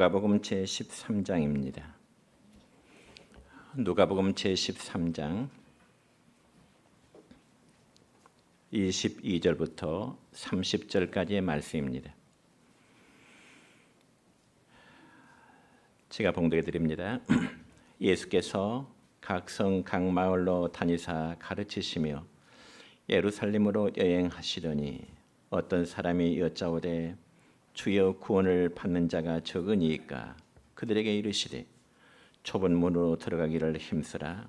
누가복음 제13장입니다. 누가복음 제13장 22절부터 30절까지의 말씀입니다. 제가 봉독해 드립니다. 예수께서 각 성 각 마을로 다니사 가르치시며 예루살렘으로 여행하시더니 어떤 사람이 여짜오되 주여 구원을 받는 자가 적으니이까 그들에게 이르시되 좁은 문으로 들어가기를 힘쓰라.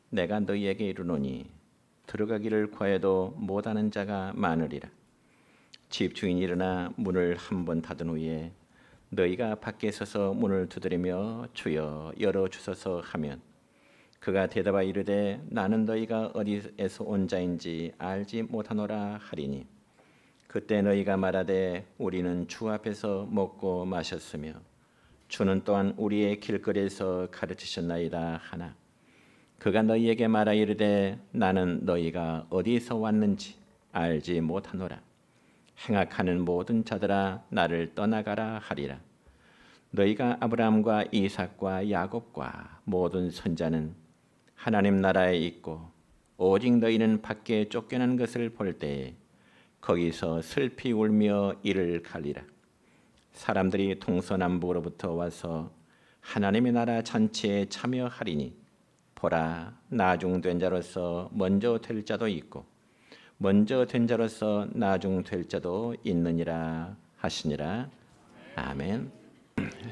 내가 너희에게 이르노니 들어가기를 구하여도 못하는 자가 많으리라. 집주인이 일어나 문을 한 번 닫은 후에 너희가 밖에 서서 문을 두드리며 주여 열어주소서 하면 그가 대답하여 이르되 나는 너희가 어디에서 온 자인지 알지 못하노라 하리니 그때 너희가 말하되 우리는 주 앞에서 먹고 마셨으며 주는 또한 우리의 길거리에서 가르치셨나이다 하나 그가 너희에게 말하여 이르되 나는 너희가 어디서 왔는지 알지 못하노라. 행악하는 모든 자들아 나를 떠나가라 하리라. 너희가 아브라함과 이삭과 야곱과 모든 선자는 하나님 나라에 있고 오직 너희는 밖에 쫓겨난 것을 볼 때에 거기서 슬피 울며 이를 갈리라. 사람들이 동서남북으로부터 와서 하나님의 나라 잔치에 참여하리니 보라 나중된 자로서 먼저 될 자도 있고 먼저 된 자로서 나중될 자도 있느니라 하시니라. 아멘.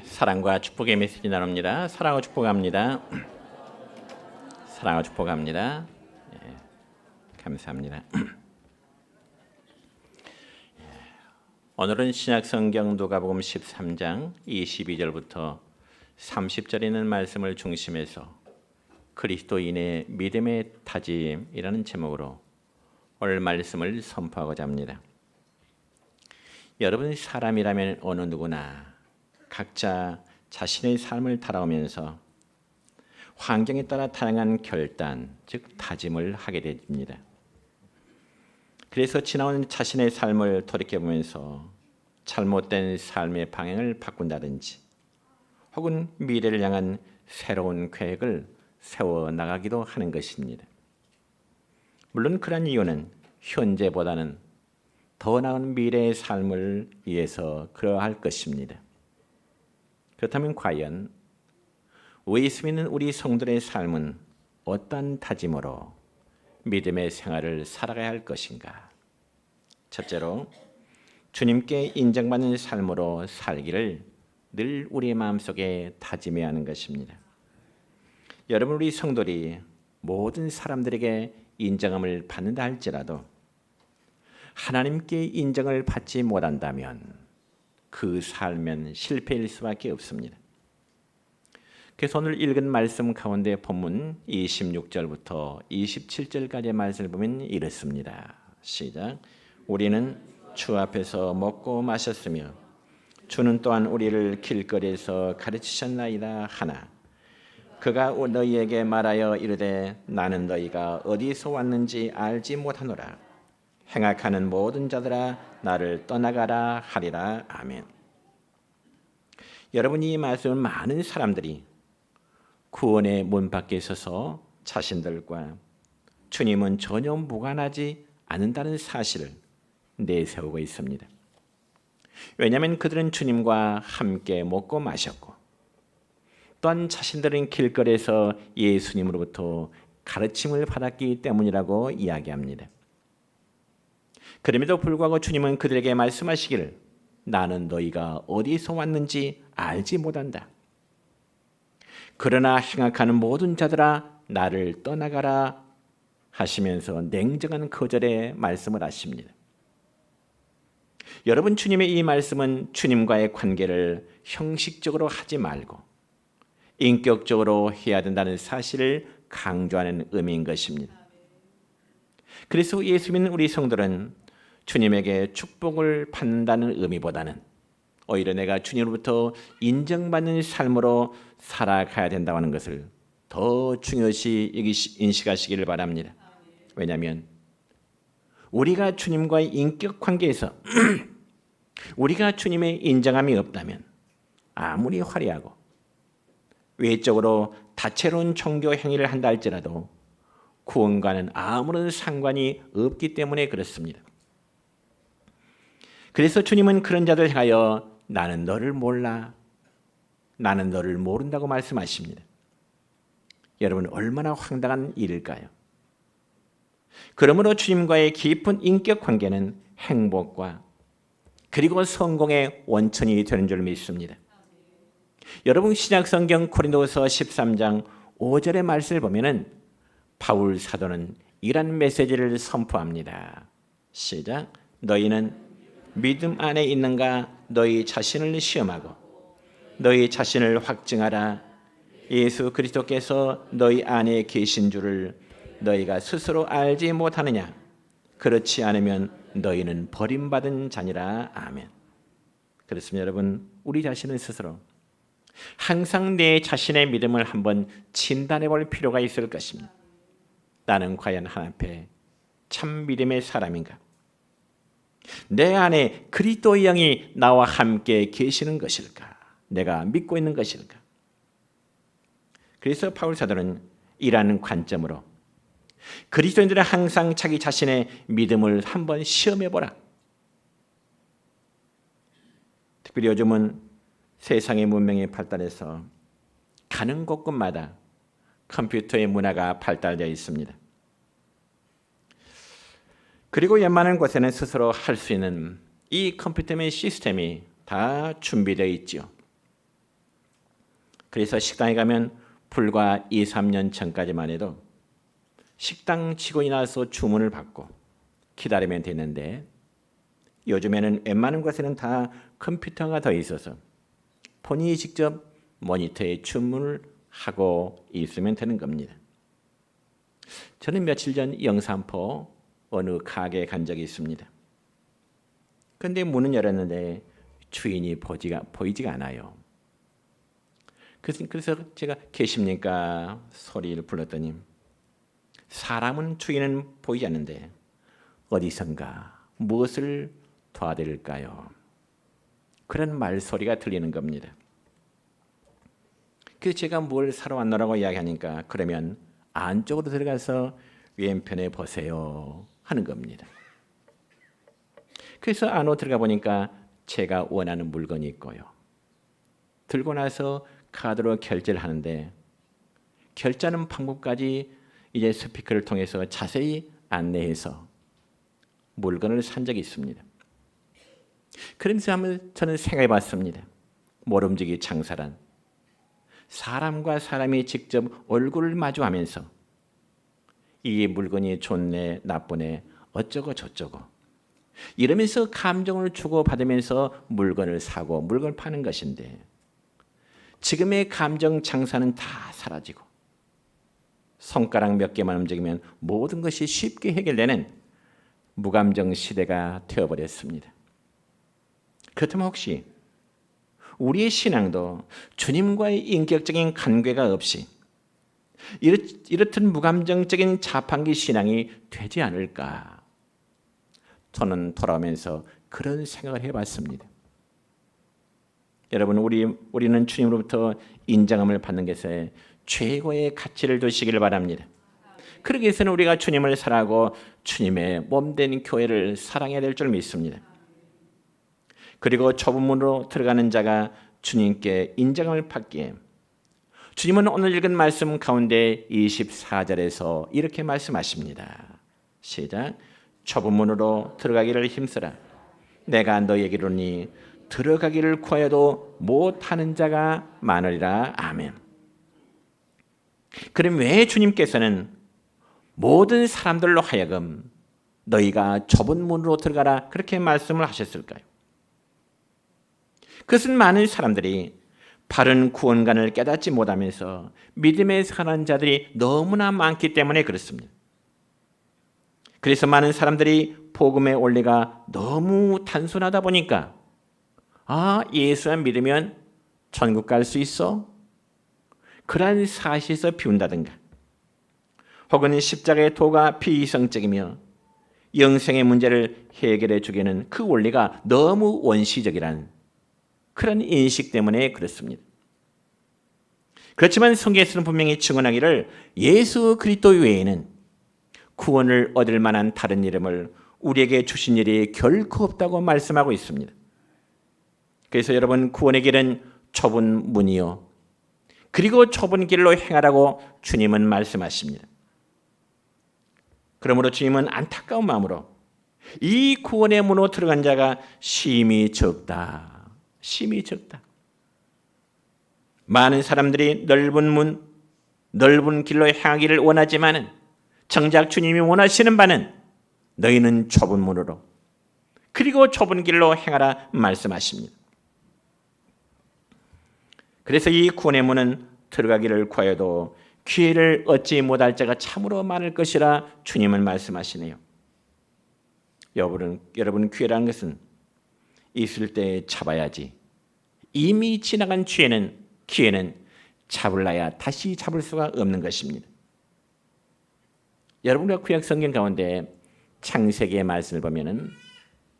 사랑과 축복의 메시지 나눕니다. 사랑하고 축복합니다. 사랑하고 축복합니다. 예, 감사합니다. 오늘은 신약성경 누가복음 13장 22절부터 30절에 있는 말씀을 중심해서 그리스도인의 믿음의 다짐이라는 제목으로 오늘 말씀을 선포하고자 합니다. 여러분 사람이라면 어느 누구나 각자 자신의 삶을 살아오면서 환경에 따라 다양한 결단, 즉 다짐을 하게 됩니다. 그래서 지나온 자신의 삶을 돌이켜보면서 잘못된 삶의 방향을 바꾼다든지 혹은 미래를 향한 새로운 계획을 세워나가기도 하는 것입니다. 물론 그런 이유는 현재보다는 더 나은 미래의 삶을 위해서 그러할 것입니다. 그렇다면 과연 예수 믿는 우리 성도의 삶은 어떤 다짐으로 믿음의 생활을 살아가야 할 것인가? 첫째로 주님께 인정받는 삶으로 살기를 늘 우리의 마음속에 다짐해야 하는 것입니다. 여러분 우리 성도들이 모든 사람들에게 인정함을 받는다 할지라도 하나님께 인정을 받지 못한다면 그 삶은 실패일 수밖에 없습니다. 그래서 오늘 읽은 말씀 가운데 본문 26절부터 27절까지의 말씀을 보면 이렇습니다. 시작. 우리는 주 앞에서 먹고 마셨으며 주는 또한 우리를 길거리에서 가르치셨나이다 하나 그가 너희에게 말하여 이르되 나는 너희가 어디서 왔는지 알지 못하노라. 행악하는 모든 자들아 나를 떠나가라 하리라. 아멘. 여러분 이 말씀은 많은 사람들이 구원의 문 밖에 서서 자신들과 주님은 전혀 무관하지 않는다는 사실을 내세우고 있습니다. 왜냐하면 그들은 주님과 함께 먹고 마셨고 또한 자신들은 길거리에서 예수님으로부터 가르침을 받았기 때문이라고 이야기합니다. 그럼에도 불구하고 주님은 그들에게 말씀하시기를 나는 너희가 어디서 왔는지 알지 못한다. 그러나 행악하는 모든 자들아 나를 떠나가라 하시면서 냉정한 거절의 말씀을 하십니다. 여러분 주님의 이 말씀은 주님과의 관계를 형식적으로 하지 말고 인격적으로 해야 된다는 사실을 강조하는 의미인 것입니다. 그래서 예수 믿는 우리 성도는 주님에게 축복을 받는다는 의미보다는 오히려 내가 주님으로부터 인정받는 삶으로 살아가야 된다고 하는 것을 더 중요시 인식하시기를 바랍니다. 왜냐하면 우리가 주님과의 인격 관계에서 우리가 주님의 인정함이 없다면 아무리 화려하고 외적으로 다채로운 종교 행위를 한다 할지라도 구원과는 아무런 상관이 없기 때문에 그렇습니다. 그래서 주님은 그런 자들 향하여 나는 너를 몰라, 나는 너를 모른다고 말씀하십니다. 여러분, 얼마나 황당한 일일까요? 그러므로 주님과의 깊은 인격 관계는 행복과 그리고 성공의 원천이 되는 줄 믿습니다. 여러분, 신약성경 고린도서 13장 5절의 말씀을 보면은 바울 사도는 이런 메시지를 선포합니다. 시작. 너희는 믿음 안에 있는가 너희 자신을 시험하고 너희 자신을 확증하라. 예수 그리스도께서 너희 안에 계신 줄을 너희가 스스로 알지 못하느냐. 그렇지 않으면 너희는 버림받은 자니라. 아멘. 그렇습니다. 여러분, 우리 자신은 스스로 항상 내 자신의 믿음을 한번 진단해 볼 필요가 있을 것입니다. 나는 과연 하나님 앞에 참 믿음의 사람인가? 내 안에 그리스도의 영이 나와 함께 계시는 것일까? 내가 믿고 있는 것일까? 그래서 바울 사도는 이러한 관점으로 그리스도인들은 항상 자기 자신의 믿음을 한번 시험해 보라. 특별히 요즘은 세상의 문명이 발달해서 가는 곳곳마다 컴퓨터의 문화가 발달되어 있습니다. 그리고 웬만한 곳에는 스스로 할 수 있는 이 컴퓨터의 시스템이 다 준비되어 있지요. 그래서 식당에 가면 불과 2, 3년 전까지만 해도 식당 직원이 나와서 주문을 받고 기다리면 되는데 요즘에는 웬만한 곳에는 다 컴퓨터가 더 있어서 본인이 직접 모니터에 주문을 하고 있으면 되는 겁니다. 저는 며칠 전 영산포 어느 가게에 간 적이 있습니다. 그런데 문은 열었는데 주인이 보이지가 않아요. 그래서 제가 계십니까? 소리를 불렀더니 사람은 주인은 보이지 않는데 어디선가 무엇을 도와드릴까요? 그런 말소리가 들리는 겁니다. 그래서 제가 뭘 사러 왔노라고 이야기하니까 그러면 안쪽으로 들어가서 왼편에 보세요 하는 겁니다. 그래서 안으로 들어가 보니까 제가 원하는 물건이 있고요. 들고 나서 카드로 결제를 하는데 결제하는 방법까지 이제 스피커를 통해서 자세히 안내해서 물건을 산 적이 있습니다. 그러면서 한번 저는 생각해 봤습니다. 모름지기 장사란 사람과 사람이 직접 얼굴을 마주하면서 이 물건이 좋네 나쁘네 어쩌고 저쩌고 이러면서 감정을 주고받으면서 물건을 사고 물건을 파는 것인데 지금의 감정 장사는 다 사라지고 손가락 몇 개만 움직이면 모든 것이 쉽게 해결되는 무감정 시대가 되어버렸습니다. 그렇다면 혹시 우리의 신앙도 주님과의 인격적인 관계가 없이 이렇듯 무감정적인 자판기 신앙이 되지 않을까? 저는 돌아오면서 그런 생각을 해봤습니다. 여러분, 우리는 주님으로부터 인정함을 받는 것에 최고의 가치를 두시기를 바랍니다. 그러기 위해서는 우리가 주님을 사랑하고 주님의 몸된 교회를 사랑해야 될 줄 믿습니다. 그리고 좁은 문으로 들어가는 자가 주님께 인정함을 받기에 주님은 오늘 읽은 말씀 가운데 24절에서 이렇게 말씀하십니다. 시작. 좁은 문으로 들어가기를 힘쓰라. 내가 너에게 이르노니 들어가기를 구하여도 못하는 자가 많으리라. 아멘. 그럼 왜 주님께서는 모든 사람들로 하여금 너희가 좁은 문으로 들어가라 그렇게 말씀을 하셨을까요? 그것은 많은 사람들이 바른 구원관을 깨닫지 못하면서 믿음에 사는 자들이 너무나 많기 때문에 그렇습니다. 그래서 많은 사람들이 복음의 원리가 너무 단순하다 보니까 예수만 믿으면 천국 갈 수 있어? 그런 사실에서 비운다든가 혹은 십자가의 도가 비이성적이며 영생의 문제를 해결해 주기에는 그 원리가 너무 원시적이란 그런 인식 때문에 그렇습니다. 그렇지만 성경에서는 분명히 증언하기를 예수 그리스도 외에는 구원을 얻을 만한 다른 이름을 우리에게 주신 일이 결코 없다고 말씀하고 있습니다. 그래서 여러분, 구원의 길은 좁은 문이요, 그리고 좁은 길로 행하라고 주님은 말씀하십니다. 그러므로 주님은 안타까운 마음으로 이 구원의 문으로 들어간 자가 심히 적다. 심히 적다. 많은 사람들이 넓은 문, 넓은 길로 향하기를 원하지만은 정작 주님이 원하시는 바는 너희는 좁은 문으로 그리고 좁은 길로 행하라 말씀하십니다. 그래서 이 구원의 문은 들어가기를 구하여도 기회를 얻지 못할 자가 참으로 많을 것이라 주님은 말씀하시네요. 여러분, 기회라는 것은 있을 때 잡아야지. 이미 지나간 기회는 잡을라야 다시 잡을 수가 없는 것입니다. 여러분과 구약 성경 가운데 창세기의 말씀을 보면은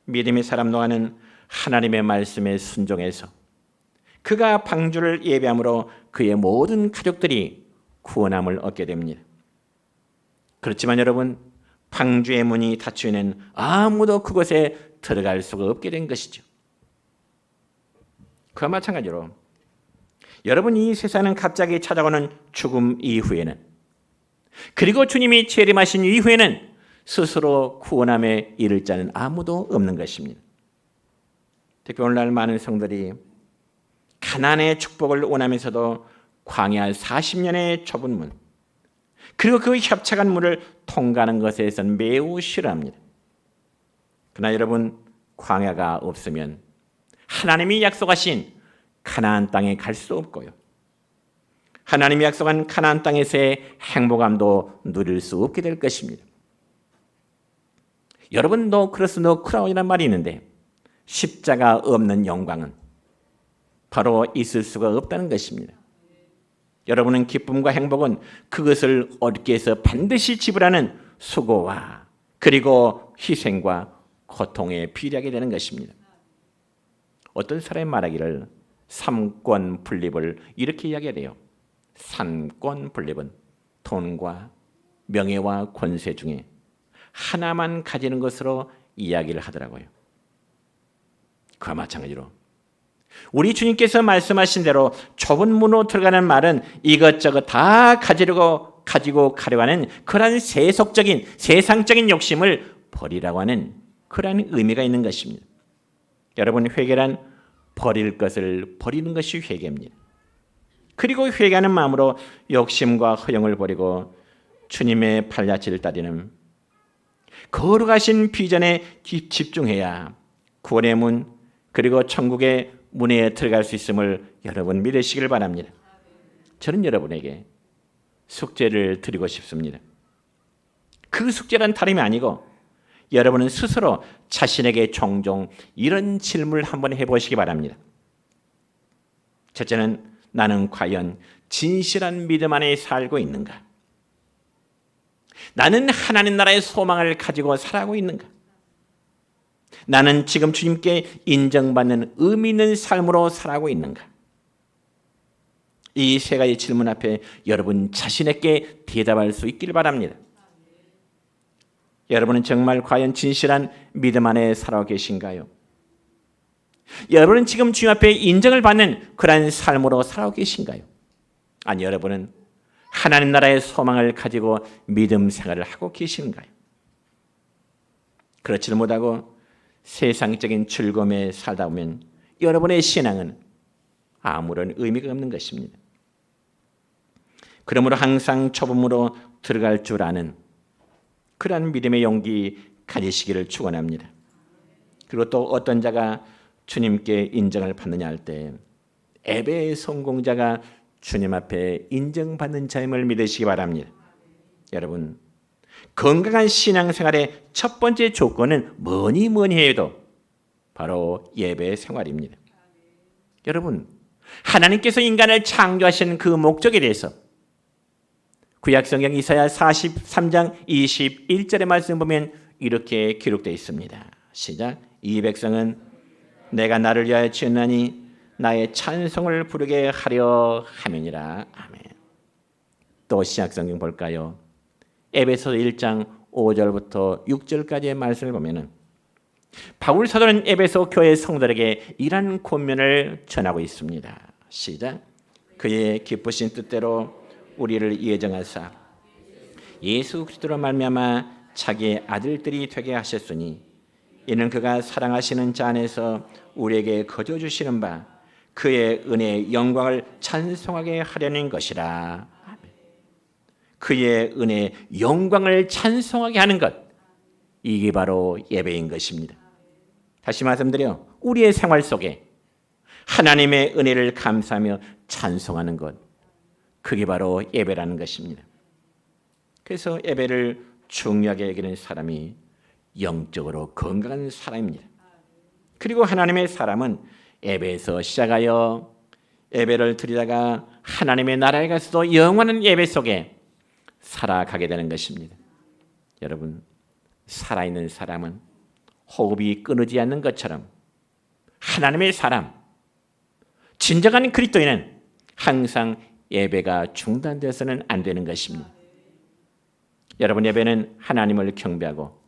믿음의 사람 노아는 하나님의 말씀에 순종해서 그가 방주를 예배함으로 그의 모든 가족들이 구원함을 얻게 됩니다. 그렇지만 여러분, 방주의 문이 닫히면 아무도 그곳에 들어갈 수가 없게 된 것이죠. 그와 마찬가지로 여러분, 이 세상은 갑자기 찾아오는 죽음 이후에는, 그리고 주님이 재림하신 이후에는 스스로 구원함에 이를 자는 아무도 없는 것입니다. 특히 오늘날 많은 성들이 가나안의 축복을 원하면서도 광야 40년의 좁은 문, 그리고 그 협착한 문을 통과하는 것에 대해서는 매우 싫어합니다. 그러나 여러분, 광야가 없으면 하나님이 약속하신 가나안 땅에 갈 수 없고요, 하나님이 약속한 가나안 땅에서의 행복함도 누릴 수 없게 될 것입니다. 여러분, 노 크로스 노 크라운이라는 말이 있는데 십자가 없는 영광은 바로 있을 수가 없다는 것입니다. 여러분은 기쁨과 행복은 그것을 얻기 위해서 반드시 지불하는 수고와 그리고 희생과 고통에 비례하게 되는 것입니다. 어떤 사람이 말하기를 삼권 분립을 이렇게 이야기해요. 삼권 분립은 돈과 명예와 권세 중에 하나만 가지는 것으로 이야기를 하더라고요. 그와 마찬가지로 우리 주님께서 말씀하신 대로 좁은 문으로 들어가는 말은 이것저것 다 가지고 가려고 하는 그러한 세상적인 욕심을 버리라고 하는 그러한 의미가 있는 것입니다. 여러분, 회개란 버릴 것을 버리는 것이 회개입니다. 그리고 회개하는 마음으로 욕심과 허영을 버리고 주님의 발자취를 따르는 거룩하신 비전에 집중해야 구원의 문, 그리고 천국의 문에 들어갈 수 있음을 여러분 믿으시길 바랍니다. 저는 여러분에게 숙제를 드리고 싶습니다. 그 숙제란 다름이 아니고 여러분은 스스로 자신에게 종종 이런 질문을 한번 해보시기 바랍니다. 첫째는, 나는 과연 진실한 믿음 안에 살고 있는가? 나는 하나님 나라의 소망을 가지고 살아가고 있는가? 나는 지금 주님께 인정받는 의미 있는 삶으로 살아가고 있는가? 이 세 가지 질문 앞에 여러분 자신에게 대답할 수 있기를 바랍니다. 여러분은 정말 과연 진실한 믿음 안에 살아가고 계신가요? 여러분은 지금 주님 앞에 인정을 받는 그러한 삶으로 살아가고 계신가요? 아니, 여러분은 하나님 나라의 소망을 가지고 믿음 생활을 하고 계신가요? 그렇지를 못하고 세상적인 즐거움에 살다 보면 여러분의 신앙은 아무런 의미가 없는 것입니다. 그러므로 항상 좁음으로 들어갈 줄 아는 그러한 믿음의 용기 가지시기를 축원합니다. 그리고 또 어떤 자가 주님께 인정을 받느냐 할 때 예배의 성공자가 주님 앞에 인정받는 자임을 믿으시기 바랍니다. 여러분, 건강한 신앙생활의 첫 번째 조건은 뭐니 해도 바로 예배 생활입니다. 여러분, 하나님께서 인간을 창조하신 그 목적에 대해서 구약성경 이사야 43장 21절의 말씀 보면 이렇게 기록되어 있습니다. 시작. 이 백성은 내가 나를 위하여 지었나니 나의 찬송을 부르게 하려 함이니라. 아멘. 또 신약성경 볼까요? 에베소서 1장 5절부터 6절까지의 말씀을 보면은 바울 사도는 에베소 교회 성도들에게 이러한 권면을 전하고 있습니다. 시작. 그의 기쁘신 뜻대로 우리를 예정하사 예수 그리스도로 말미암아 자기의 아들들이 되게 하셨으니 이는 그가 사랑하시는 자 안에서 우리에게 거저 주시는 바 그의 은혜의 영광을 찬송하게 하려는 것이라. 아멘. 그의 은혜의 영광을 찬송하게 하는 것, 이게 바로 예배인 것입니다. 다시 말씀드려, 우리의 생활 속에 하나님의 은혜를 감사하며 찬송하는 것, 그게 바로 예배라는 것입니다. 그래서 예배를 중요하게 여기는 사람이 영적으로 건강한 사람입니다. 그리고 하나님의 사람은 예배에서 시작하여 예배를 드리다가 하나님의 나라에 가서도 영원한 예배 속에 살아가게 되는 것입니다. 여러분, 살아있는 사람은 호흡이 끊어지지 않는 것처럼 하나님의 사람, 진정한 그리스도인은 항상 예배가 중단되어서는 안 되는 것입니다. 여러분, 예배는 하나님을 경배하고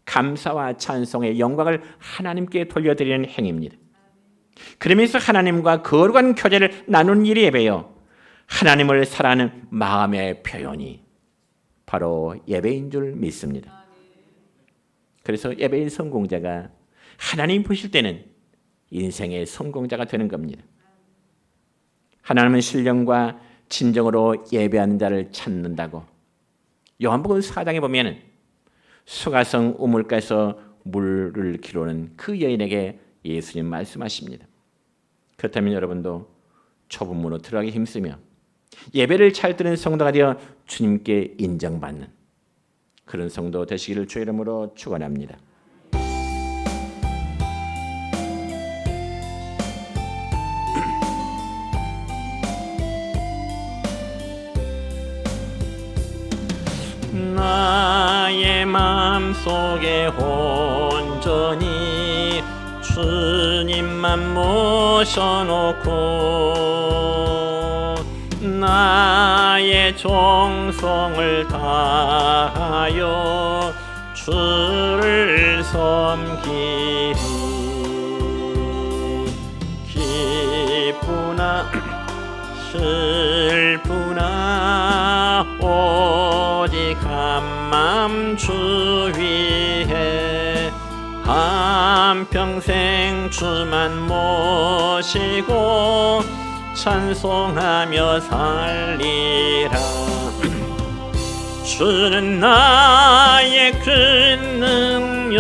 감사와 찬송의 영광을 하나님께 돌려드리는 행위입니다. 그러면서 하나님과 거룩한 교제를 나누는 일이 예배요, 하나님을 사랑하는 마음의 표현이 바로 예배인 줄 믿습니다. 그래서 예배인 성공자가 하나님 보실 때는 인생의 성공자가 되는 겁니다. 하나님은 신령과 진정으로 예배하는 자를 찾는다고 요한복음 4장에 보면 수가성 우물가에서 물을 기르는 그 여인에게 예수님 말씀하십니다. 그렇다면 여러분도 좁은 문으로 들어가기 힘쓰며 예배를 잘 드는 성도가 되어 주님께 인정받는 그런 성도 되시기를 주의 이름으로 축원합니다. 나의 마음속에 온전히 주님만 모셔놓고 나의 정성을 다하여 주를 섬기리. 기쁘나 슬프나 오직 한맘 주 위에 한평생 주만 모시고 찬송하며 살리라. 주는 나의 큰 능력,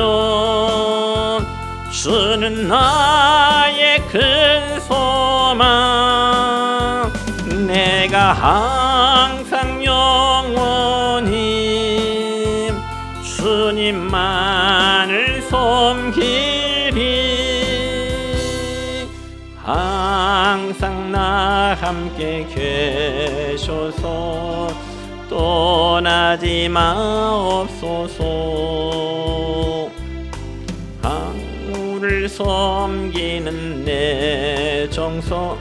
주는 나의 큰 소망, 내가 항상 영원히 주님만을 섬기리. 항상 나 함께 계셔서 떠나지 마옵소서. 하늘을 섬기는 내 정성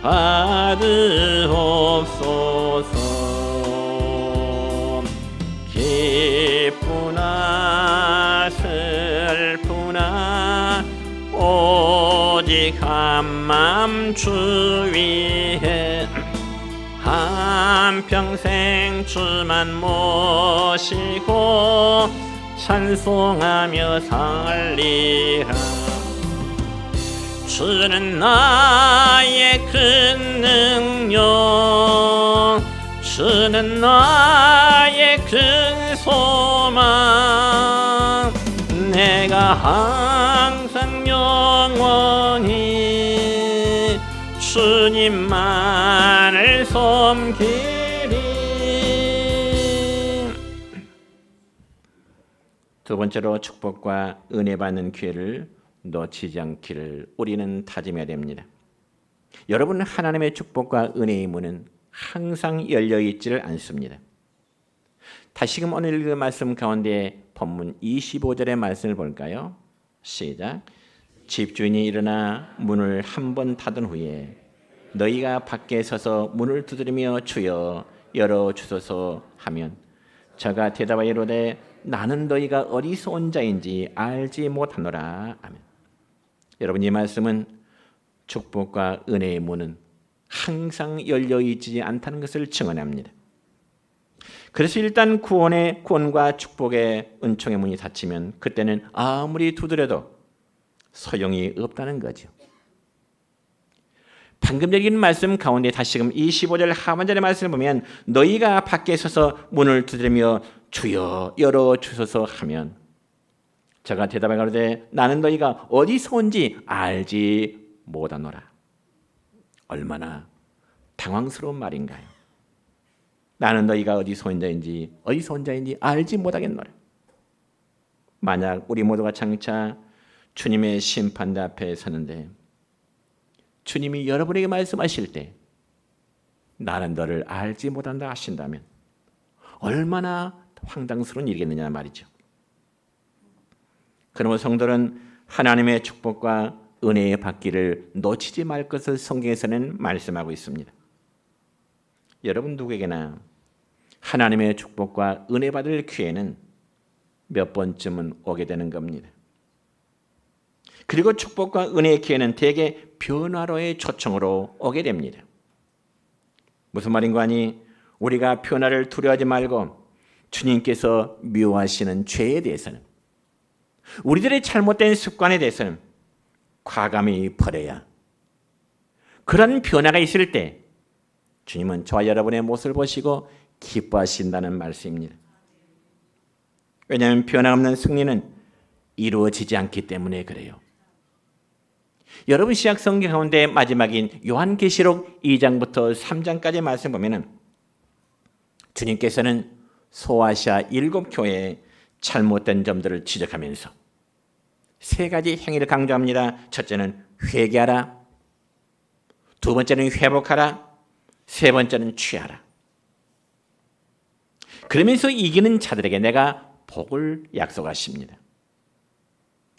받으옵소서. 기쁘나 슬프나 오직 한맘 주 위에 한평생 주만 모시고 찬송하며 살리라. 주는 나의 큰 능력, 주는 나의 큰 소망, 내가 항상 영원히 주님만을 섬기리. 두 번째로 축복과 은혜 받는 기회를 놓치지 않기를 우리는 다짐해야 됩니다. 여러분, 하나님의 축복과 은혜의 문은 항상 열려 있지를 않습니다. 다시금 오늘 읽은 말씀 가운데 본문 25절의 말씀을 볼까요? 시작. 집주인이 일어나 문을 한 번 닫은 후에 너희가 밖에 서서 문을 두드리며 주여 열어주소서 하면 저가 대답하여 이르되 나는 너희가 어디서 온 자인지 알지 못하노라. 아멘. 여러분, 이 말씀은 축복과 은혜의 문은 항상 열려있지 않다는 것을 증언합니다. 그래서 일단 구원과 축복의 은총의 문이 닫히면 그때는 아무리 두드려도 소용이 없다는 거죠. 방금 읽은 말씀 가운데 다시금 25절 하반절의 말씀을 보면 너희가 밖에 서서 문을 두드리며 주여 열어주소서 하면 저가 대답해 가로되 나는 너희가 어디서 온지 알지 못하노라. 얼마나 당황스러운 말인가요? 나는 너희가 어디서 온 자인지 알지 못하겠노라. 만약 우리 모두가 장차 주님의 심판대 앞에 서는데 주님이 여러분에게 말씀하실 때 나는 너를 알지 못한다 하신다면 얼마나 황당스러운 일이겠느냐 말이죠. 그러므로 성도는 하나님의 축복과 은혜의 받기를 놓치지 말 것을 성경에서는 말씀하고 있습니다. 여러분 누구에게나 하나님의 축복과 은혜 받을 기회는 몇 번쯤은 오게 되는 겁니다. 그리고 축복과 은혜의 기회는 대개 변화로의 초청으로 오게 됩니다. 무슨 말인가 하니 우리가 변화를 두려워하지 말고 주님께서 미워하시는 죄에 대해서는 우리들의 잘못된 습관에 대해서는 과감히 버려야 그런 변화가 있을 때 주님은 저와 여러분의 모습을 보시고 기뻐하신다는 말씀입니다. 왜냐하면 변함없는 승리는 이루어지지 않기 때문에 그래요. 여러분 신약 성경 가운데 마지막인 요한계시록 2장부터 3장까지의 말씀 보면은 주님께서는 소아시아 7교회의 잘못된 점들을 지적하면서 세 가지 행위를 강조합니다. 첫째는 회개하라, 두 번째는 회복하라, 세 번째는 취하라. 그러면서 이기는 자들에게 내가 복을 약속하십니다.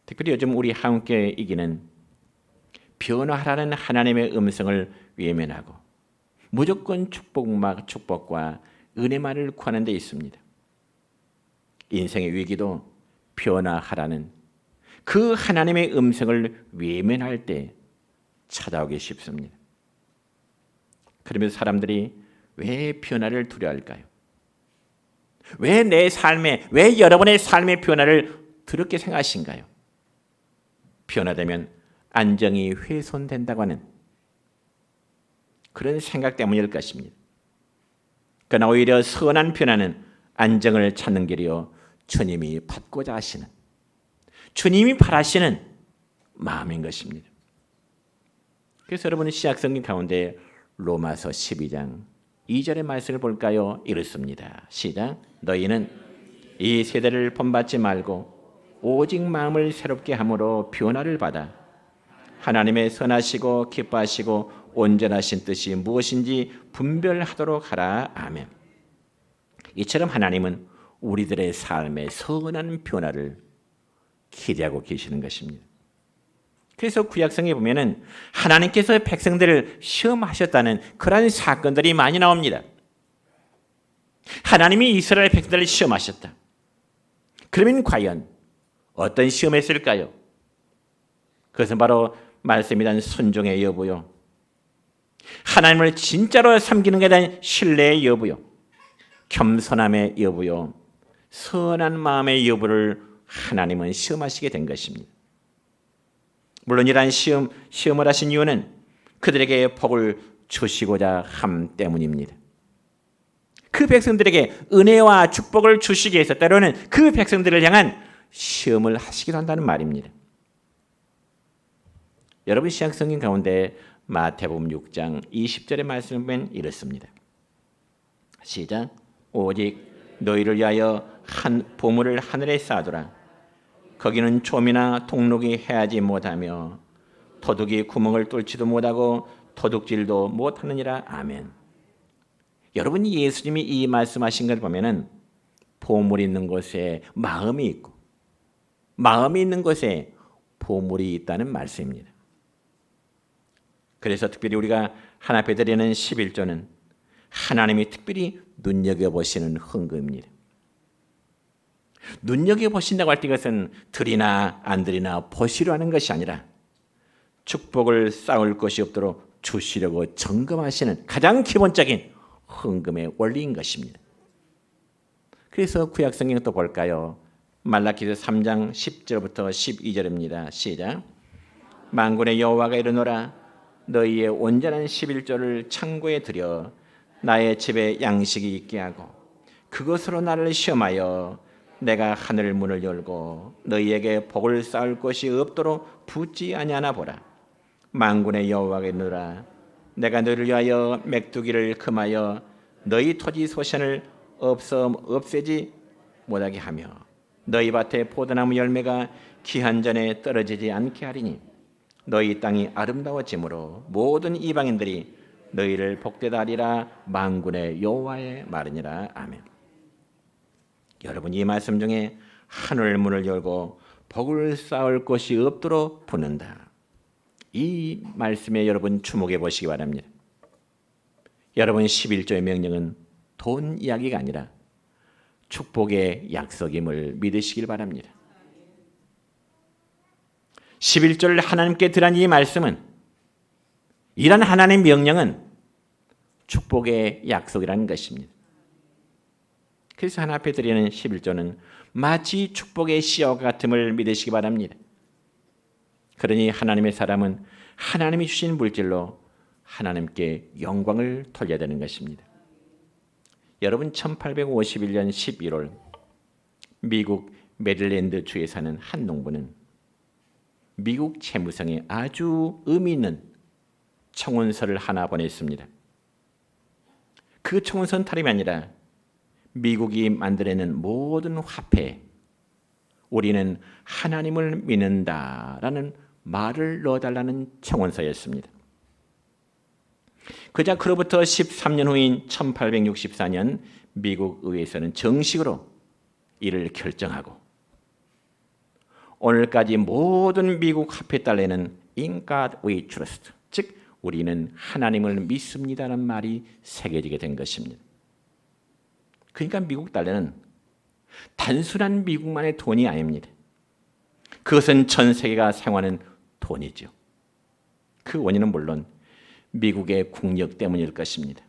특별히 요즘 우리 한국교회 이기는 변화하라는 하나님의 음성을 외면하고 무조건 축복과 은혜만을 구하는 데 있습니다. 인생의 위기도 변화하라는 그 하나님의 음성을 외면할 때 찾아오기 쉽습니다. 그러면서 사람들이 왜 변화를 두려워할까요? 왜 내 삶에, 왜 여러분의 삶의 변화를 두렵게 생각하신가요? 변화되면 안정이 훼손된다고 하는 그런 생각 때문일 것입니다. 그러나 오히려 선한 변화는 안정을 찾는 길이요 주님이 받고자 하시는, 주님이 바라시는 마음인 것입니다. 그래서 여러분은 신약성경 가운데 로마서 12장 2절의 말씀을 볼까요? 이렇습니다. 시작. 너희는 이 세대를 본받지 말고 오직 마음을 새롭게 함으로 변화를 받아 하나님의 선하시고 기뻐하시고 온전하신 뜻이 무엇인지 분별하도록 하라. 아멘. 이처럼 하나님은 우리들의 삶의 선한 변화를 기대하고 계시는 것입니다. 그래서 구약성에 보면은 하나님께서 백성들을 시험하셨다는 그러한 사건들이 많이 나옵니다. 하나님이 이스라엘 백성들을 시험하셨다. 그러면 과연 어떤 시험했을까요? 그것은 바로 말씀에 대한 순종의 여부요, 하나님을 진짜로 섬기는 것에 대한 신뢰의 여부요, 겸손함의 여부요, 선한 마음의 여부를 하나님은 시험하시게 된 것입니다. 물론 이러한 시험을 하신 이유는 그들에게 복을 주시고자 함 때문입니다. 그 백성들에게 은혜와 축복을 주시기 위해서 때로는 그 백성들을 향한 시험을 하시기도 한다는 말입니다. 여러분 신약성경 가운데 마태복음 6장 20절의 말씀을 보면 이렇습니다. 시작. 오직 너희를 위하여 한 보물을 하늘에 쌓아두라. 거기는 좀이나 동록이 해하지 못하며 도둑이 구멍을 뚫지도 못하고 도둑질도 못하느니라. 아멘. 여러분 예수님이 이 말씀하신 걸 보면은 보물이 있는 곳에 마음이 있고 마음이 있는 곳에 보물이 있다는 말씀입니다. 그래서 특별히 우리가 하나 앞에 드리는 11조는 하나님이 특별히 눈여겨보시는 헌금입니다. 눈여겨보신다고 할 때 이것은 드리나 안 드리나 보시려 하는 것이 아니라 축복을 쌓을 것이 없도록 주시려고 점검하시는 가장 기본적인 헌금의 원리인 것입니다. 그래서 구약성경 또 볼까요? 말라기서 3장 10절부터 12절입니다. 시작. 만군의 여호와가 이르노라 너희의 온전한 11조를 창고에 들여 나의 집에 양식이 있게 하고 그것으로 나를 시험하여 내가 하늘 문을 열고 너희에게 복을 쌓을 것이 없도록 붙지 아니하나 보라. 만군의 여호와가 이르노라 내가 너희를 위하여 메뚜기를 금하여 너희 토지 소산을 없애지 못하게 하며 너희 밭에 포도나무 열매가 기한 전에 떨어지지 않게 하리니 너희 땅이 아름다워지므로 모든 이방인들이 너희를 복되다 하리라. 만군의 여호와의 말이니라. 아멘. 여러분 이 말씀 중에 하늘 문을 열고 복을 쌓을 것이 없도록 붙는다. 이 말씀에 여러분 주목해 보시기 바랍니다. 여러분 11조의 명령은 돈 이야기가 아니라 축복의 약속임을 믿으시길 바랍니다. 11조를 하나님께 드린 이 말씀은 이런 하나님의 명령은 축복의 약속이라는 것입니다. 그래서 하나 앞에 드리는 11조는 마치 축복의 씨앗 같음을 믿으시기 바랍니다. 그러니 하나님의 사람은 하나님이 주신 물질로 하나님께 영광을 돌려야 되는 것입니다. 여러분 1851년 11월 미국 메릴랜드 주에 사는 한 농부는 미국 채무성에 아주 의미 있는 청원서를 하나 보냈습니다. 그 청원서는 다름이 아니라 미국이 만들어낸 모든 화폐에 우리는 하나님을 믿는다라는 말을 넣어달라는 청원서였습니다. 그로부터 13년 후인 1864년 미국 의회에서는 정식으로 이를 결정하고 오늘까지 모든 미국 화폐 달러에는 In God we trust, 즉 우리는 하나님을 믿습니다라는 말이 새겨지게 된 것입니다. 그러니까 미국 달러는 단순한 미국만의 돈이 아닙니다. 그것은 전 세계가 사용하는 돈이죠. 그 원인은 물론 미국의 국력 때문일 것입니다.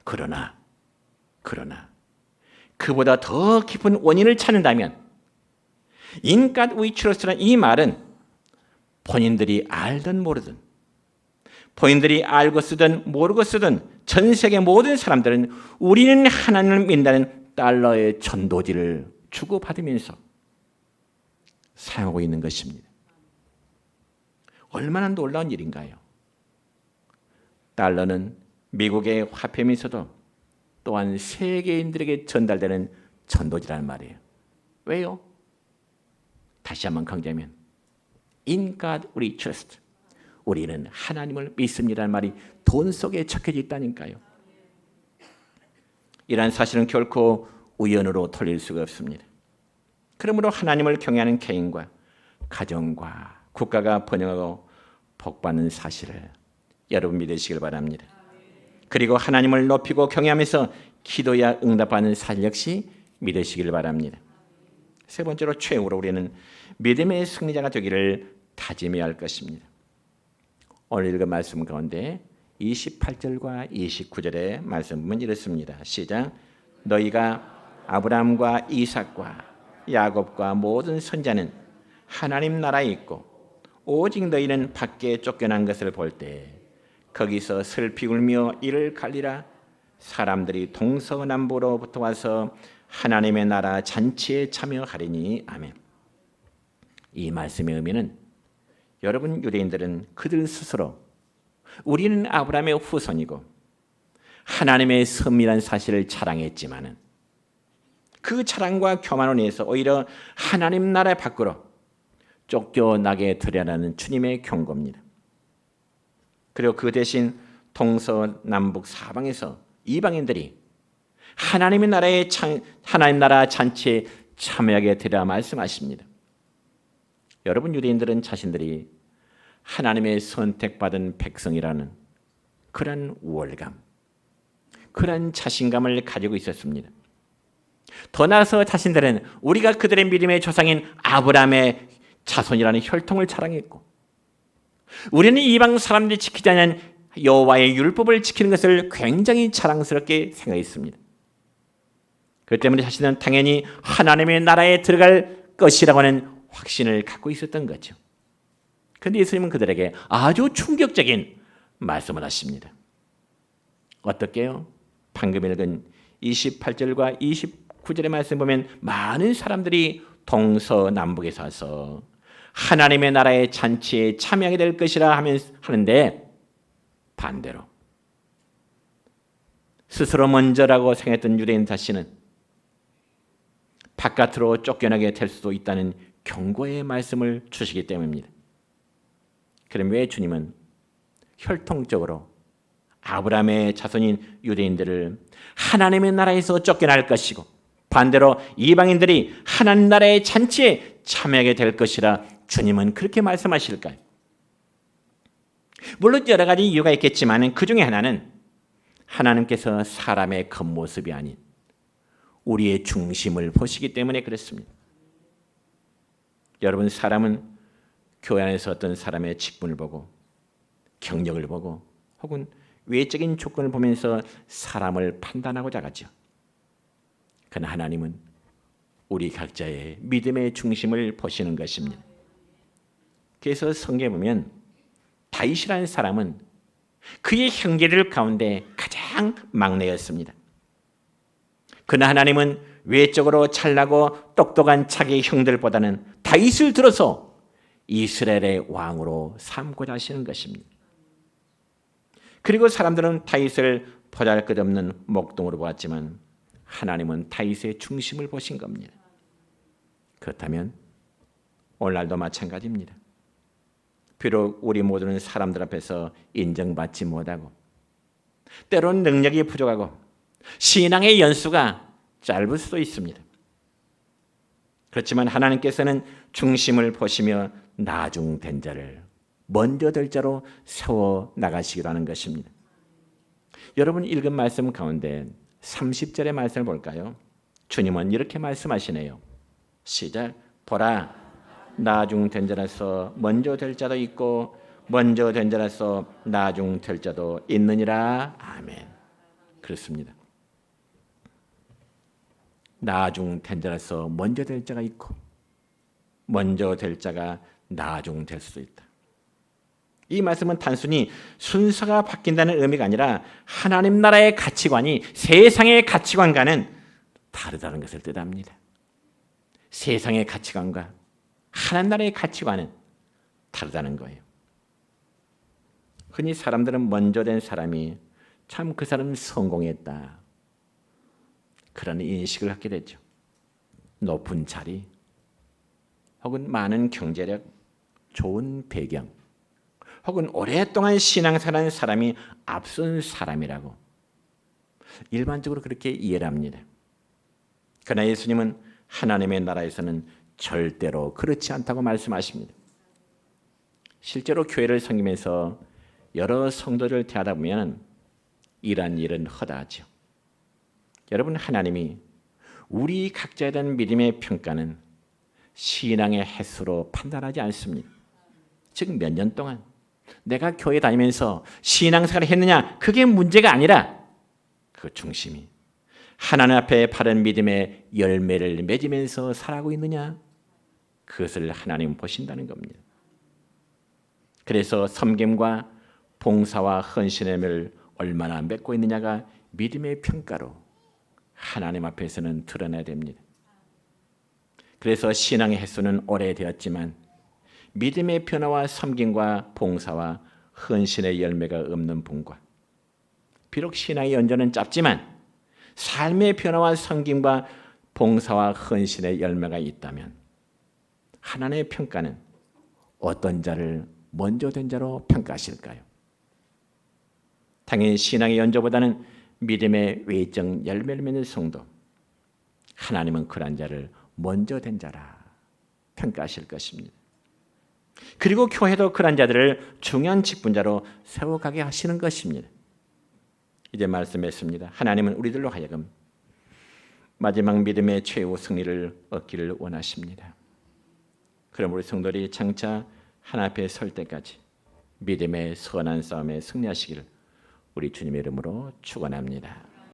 그러나 그보다 더 깊은 원인을 찾는다면 In God we trust라는 이 말은 본인들이 알든 모르든 본인들이 알고 쓰든 모르고 쓰든 전 세계 모든 사람들은 우리는 하나님을 믿는다는 달러의 전도지를 주고받으면서 사용하고 있는 것입니다. 얼마나 놀라운 일인가요? 달러는 미국의 화폐면서도 또한 세계인들에게 전달되는 전도지라는 말이에요. 왜요? 다시 한번 강조하면 In God we trust, 우리는 하나님을 믿습니다라는 말이 돈 속에 적혀져 있다니까요. 이러한 사실은 결코 우연으로 틀릴 수가 없습니다. 그러므로 하나님을 경외하는 개인과 가정과 국가가 번영하고 복받는 사실을 여러분 믿으시길 바랍니다. 그리고 하나님을 높이고 경외하면서 기도야 응답하는 사실 역시 믿으시길 바랍니다. 세 번째로 최후로 우리는 믿음의 승리자가 되기를 다짐해야 할 것입니다. 오늘 읽은 말씀 가운데 28절과 29절의 말씀 보면 이렇습니다. 시작. 너희가 아브라함과 이삭과 야곱과 모든 선자는 하나님 나라에 있고 오직 너희는 밖에 쫓겨난 것을 볼 때 거기서 슬피 울며 이를 갈리라. 사람들이 동서남북으로부터 와서 하나님의 나라 잔치에 참여하리니. 아멘. 이 말씀의 의미는 여러분 유대인들은 그들 스스로 우리는 아브라함의 후손이고 하나님의 선미란 사실을 자랑했지만은 그 자랑과 교만을 위해서 오히려 하나님 나라 밖으로 쫓겨나게 되려는 주님의 경고입니다. 그리고 그 대신 동서남북 사방에서 이방인들이 하나님 나라 잔치에 참여하게 되리라 말씀하십니다. 여러분 유대인들은 자신들이 하나님의 선택받은 백성이라는 그런 우월감, 그런 자신감을 가지고 있었습니다. 더 나아가서 자신들은 우리가 그들의 믿음의 조상인 아브라함의 자손이라는 혈통을 자랑했고, 우리는 이방 사람들이 지키지 않은 여호와의 율법을 지키는 것을 굉장히 자랑스럽게 생각했습니다. 그렇기 때문에 자신은 당연히 하나님의 나라에 들어갈 것이라고 하는 확신을 갖고 있었던 거죠. 그런데 예수님은 그들에게 아주 충격적인 말씀을 하십니다. 어떻게요? 방금 읽은 28절과 29절의 말씀 보면 많은 사람들이 동서남북에서 와서 하나님의 나라의 잔치에 참여하게 될 것이라 하는데, 반대로 스스로 먼저라고 생각했던 유대인 자신은 바깥으로 쫓겨나게 될 수도 있다는 경고의 말씀을 주시기 때문입니다. 그럼 왜 주님은 혈통적으로 아브라함의 자손인 유대인들을 하나님의 나라에서 쫓겨날 것이고, 반대로 이방인들이 하나님 나라의 잔치에 참여하게 될 것이라 주님은 그렇게 말씀하실까요? 물론 여러 가지 이유가 있겠지만 그 중에 하나는 하나님께서 사람의 겉모습이 아닌 우리의 중심을 보시기 때문에 그렇습니다. 여러분, 사람은 교회 안에서 어떤 사람의 직분을 보고 경력을 보고 혹은 외적인 조건을 보면서 사람을 판단하고자 하죠. 그러나 하나님은 우리 각자의 믿음의 중심을 보시는 것입니다. 그래서 성경에 보면 다윗이라는 사람은 그의 형제들 가운데 가장 막내였습니다. 그러나 하나님은 외적으로 잘나고 똑똑한 자기 형들보다는 다윗을 들어서 이스라엘의 왕으로 삼고자 하시는 것입니다. 그리고 사람들은 다윗을 보잘것없는 목동으로 보았지만 하나님은 다윗의 중심을 보신 겁니다. 그렇다면 오늘날도 마찬가지입니다. 비록 우리 모두는 사람들 앞에서 인정받지 못하고 때로는 능력이 부족하고 신앙의 연수가 짧을 수도 있습니다. 그렇지만 하나님께서는 중심을 보시며 나중된 자를 먼저 될 자로 세워 나가시기로 하는 것입니다. 여러분 읽은 말씀 가운데 30절의 말씀을 볼까요? 주님은 이렇게 말씀하시네요. 시작. 보라, 나중된 자라서 먼저 될 자도 있고 먼저 된 자라서 나중될 자도 있느니라. 아멘. 그렇습니다. 나중된 자라서 먼저 될 자가 있고 먼저 될 자가 나중될 수도 있다. 이 말씀은 단순히 순서가 바뀐다는 의미가 아니라 하나님 나라의 가치관이 세상의 가치관과는 다르다는 것을 뜻합니다. 세상의 가치관과 하나님 나라의 가치관은 다르다는 거예요. 흔히 사람들은 먼저 된 사람이 참 그 사람은 성공했다, 그런 인식을 갖게 되죠. 높은 자리 혹은 많은 경제력, 좋은 배경 혹은 오랫동안 신앙생활한 사람이 앞선 사람이라고 일반적으로 그렇게 이해를 합니다. 그러나 예수님은 하나님의 나라에서는 절대로 그렇지 않다고 말씀하십니다. 실제로 교회를 섬기면서 여러 성도를 대하다 보면 이러한 일은 허다하죠. 여러분, 하나님이 우리 각자에 대한 믿음의 평가는 신앙의 횟수로 판단하지 않습니다. 즉 몇 년 동안 내가 교회 다니면서 신앙생활을 했느냐, 그게 문제가 아니라 그 중심이 하나님 앞에 바른 믿음의 열매를 맺으면서 살아가고 있느냐, 그것을 하나님 보신다는 겁니다. 그래서 섬김과 봉사와 헌신의 열매를 얼마나 맺고 있느냐가 믿음의 평가로 하나님 앞에서는 드러나야 됩니다. 그래서 신앙의 횟수는 오래되었지만 믿음의 변화와 섬김과 봉사와 헌신의 열매가 없는 분과 비록 신앙의 연전은 짧지만 삶의 변화와 섬김과 봉사와 헌신의 열매가 있다면 하나님의 평가는 어떤 자를 먼저 된 자로 평가하실까요? 당연히 신앙의 연조보다는 믿음의 외적 열매를 맺는 성도, 하나님은 그러한 자를 먼저 된 자라 평가하실 것입니다. 그리고 교회도 그런 자들을 중요한 직분자로 세워가게 하시는 것입니다. 이제 말씀했습니다. 하나님은 우리들로 하여금 마지막 믿음의 최후 승리를 얻기를 원하십니다. 그럼 우리 성도들이 장차 하나님 앞에 설 때까지 믿음의 선한 싸움에 승리하시기를 우리 주님의 이름으로 축원합니다.